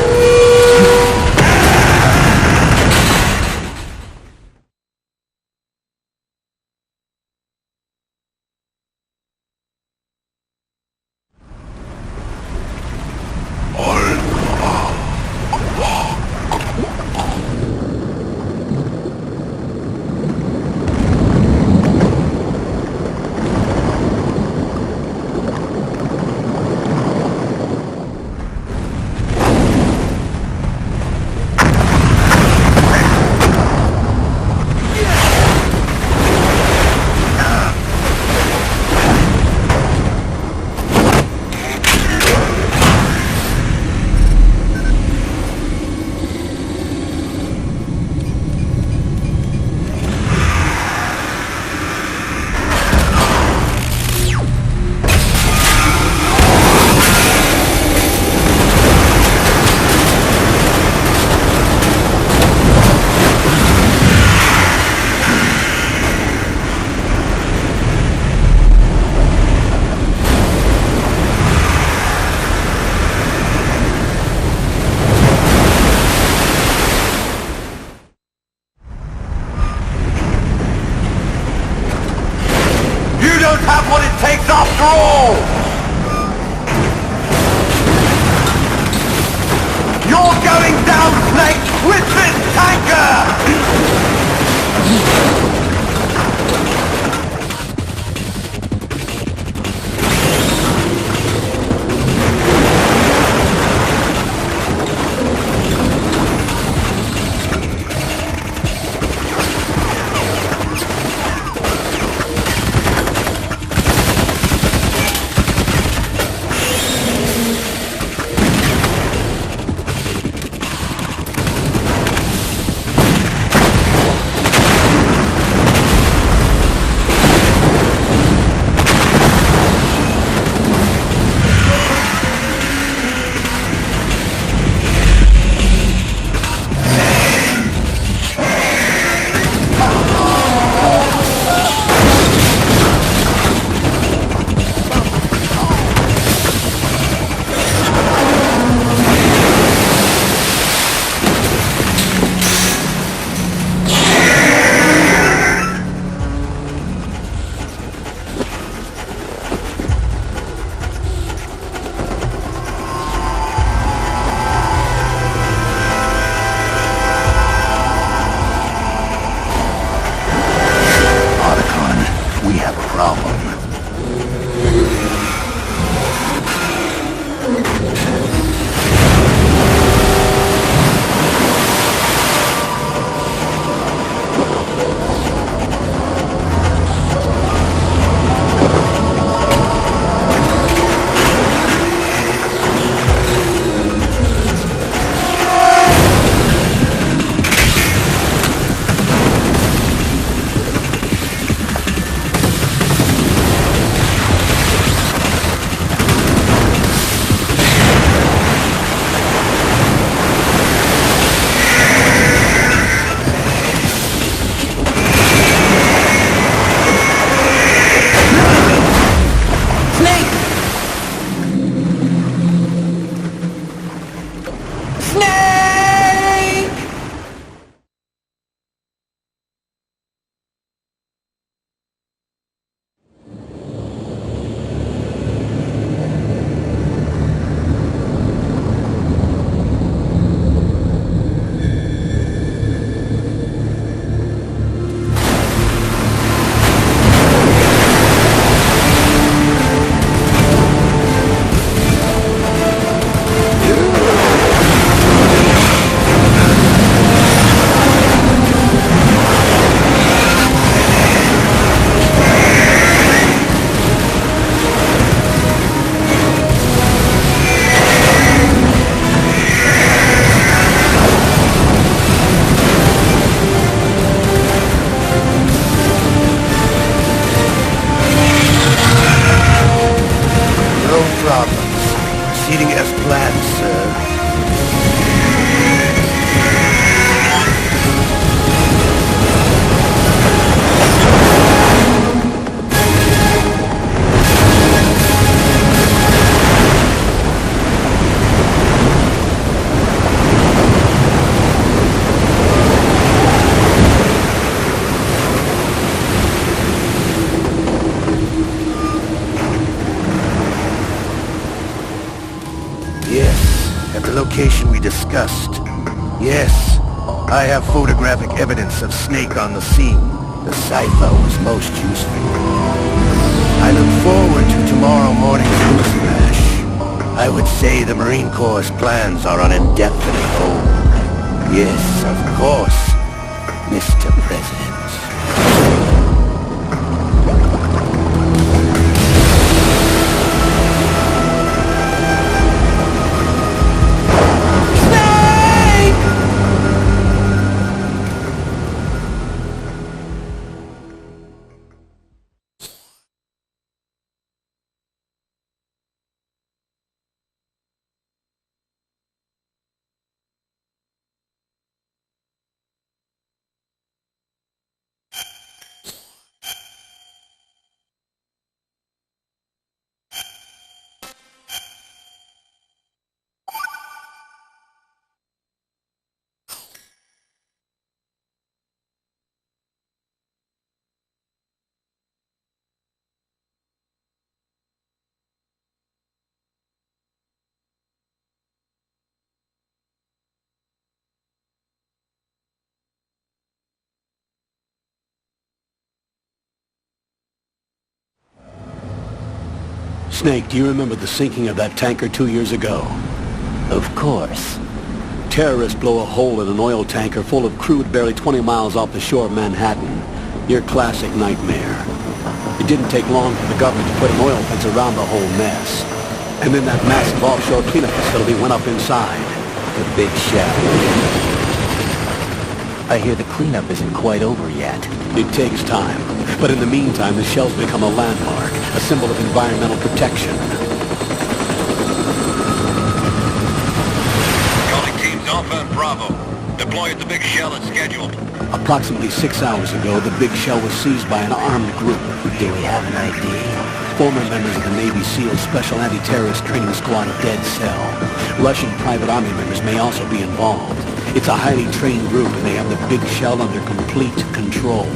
at the location we discussed. Yes, I have photographic evidence of Snake on the scene. The cipher was most useful. I look forward to tomorrow morning's news flash. I would say the Marine Corps' plans are on indefinite hold. Yes, of course, Mr. President. Snake, do you remember the sinking of that tanker 2 years ago? Of course. Terrorists blow a hole in an oil tanker full of crude barely 20 miles off the shore of Manhattan. Your classic nightmare. It didn't take long for the government to put an oil fence around the whole mess. And then that massive offshore cleanup facility went up inside. The big shell. I hear the cleanup isn't quite over yet. It takes time. But in the meantime, the shell's become a landmark, a symbol of environmental protection. Calling teams Alpha and Bravo. Deploy at the big shell as scheduled. Approximately 6 hours ago, the big shell was seized by an armed group. Do we have an ID? Former members of the Navy SEAL Special Anti-Terrorist Training Squad Dead Cell. Russian private army members may also be involved. It's a highly trained group, and they have the big shell under complete control.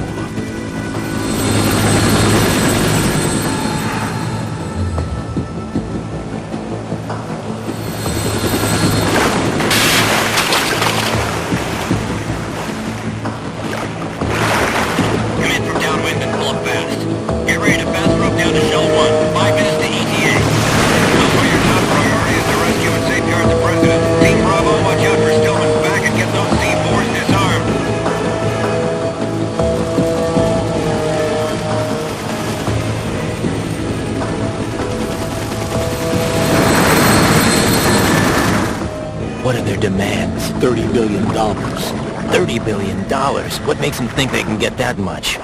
What are their demands? $30 billion. $30 billion? What makes them think they can get that much?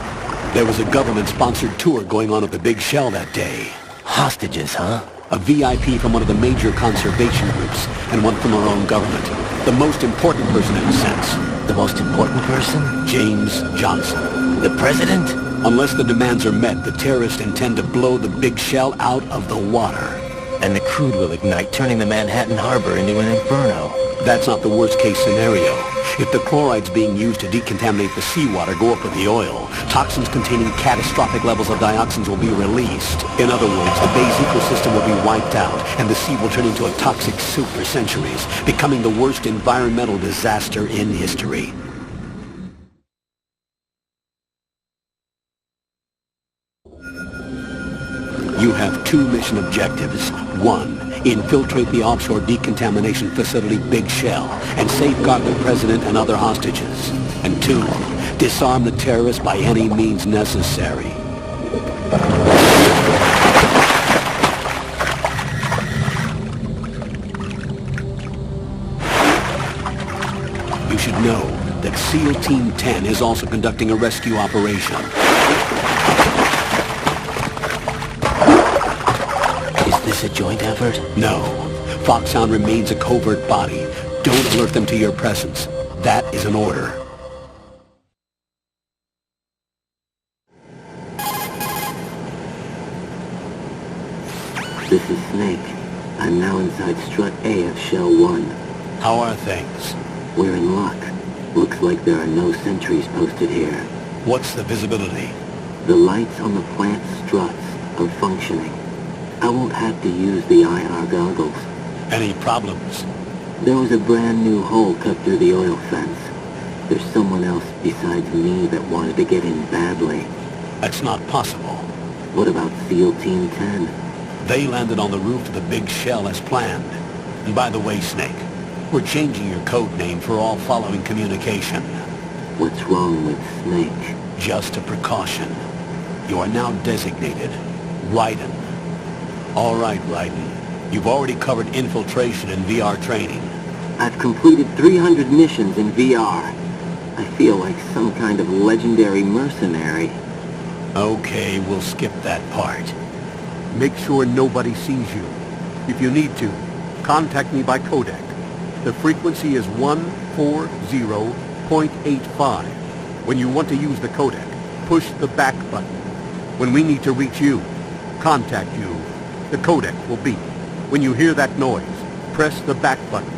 There was a government-sponsored tour going on at the big shell that day. Hostages, huh? A VIP from one of the major conservation groups, and one from our own government. The most important person in a sense. The most important person? James Johnson. The president? Unless the demands are met, the terrorists intend to blow the big shell out of the water. And the crude will ignite, turning the Manhattan Harbor into an inferno. That's not the worst-case scenario. If the chlorides being used to decontaminate the seawater go up with the oil, toxins containing catastrophic levels of dioxins will be released. In other words, the bay's ecosystem will be wiped out, and the sea will turn into a toxic soup for centuries, becoming the worst environmental disaster in history. You have two mission objectives. 1, infiltrate the offshore decontamination facility Big Shell and safeguard the president and other hostages. And 2, disarm the terrorists by any means necessary. You should know that SEAL Team 10 is also conducting a rescue operation. Is this a joint effort? No. Foxhound remains a covert body. Don't alert them to your presence. That is an order. This is Snake. I'm now inside Strut A of Shell 1. How are things? We're in luck. Looks like there are no sentries posted here. What's the visibility? The lights on the plant struts are functioning. I won't have to use the IR goggles. Any problems? There was a brand new hole cut through the oil fence. There's someone else besides me that wanted to get in badly. That's not possible. What about SEAL Team 10? They landed on the roof of the big shell as planned. And by the way, Snake, we're changing your code name for all following communication. What's wrong with Snake? Just a precaution. You are now designated Raiden. All right, Raiden. You've already covered infiltration and VR training. I've completed 300 missions in VR. I feel like some kind of legendary mercenary. Okay, we'll skip that part. Make sure nobody sees you. If you need to, contact me by codec. The frequency is 140.85. When you want to use the codec, push the back button. When we need to reach you, contact you, the codec will beep. When you hear that noise, press the back button.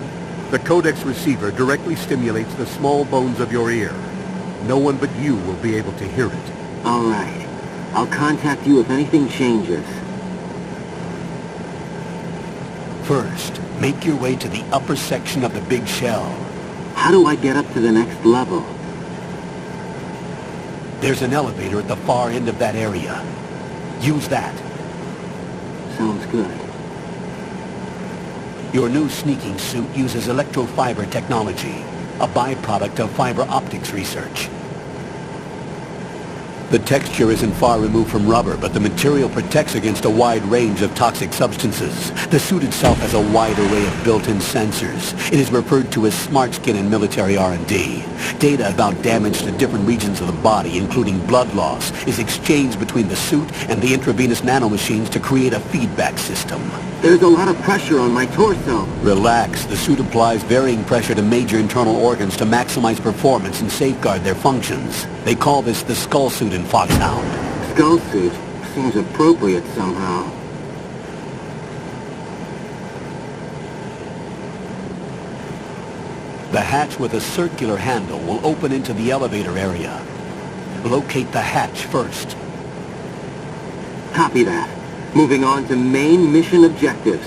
The codec's receiver directly stimulates the small bones of your ear. No one but you will be able to hear it. All right. I'll contact you if anything changes. First, make your way to the upper section of the big shell. How do I get up to the next level? There's an elevator at the far end of that area. Use that. Sounds good. Your new sneaking suit uses electrofiber technology, a byproduct of fiber optics research. The texture isn't far removed from rubber, but the material protects against a wide range of toxic substances. The suit itself has a wide array of built-in sensors. It is referred to as smart skin in military R&D. Data about damage to different regions of the body, including blood loss, is exchanged between the suit and the intravenous nanomachines to create a feedback system. There's a lot of pressure on my torso. Relax. The suit applies varying pressure to major internal organs to maximize performance and safeguard their functions. They call this the skull suit in Foxhound. Skull suit seems appropriate somehow. The hatch with a circular handle will open into the elevator area. Locate the hatch first. Copy that. Moving on to main mission objectives.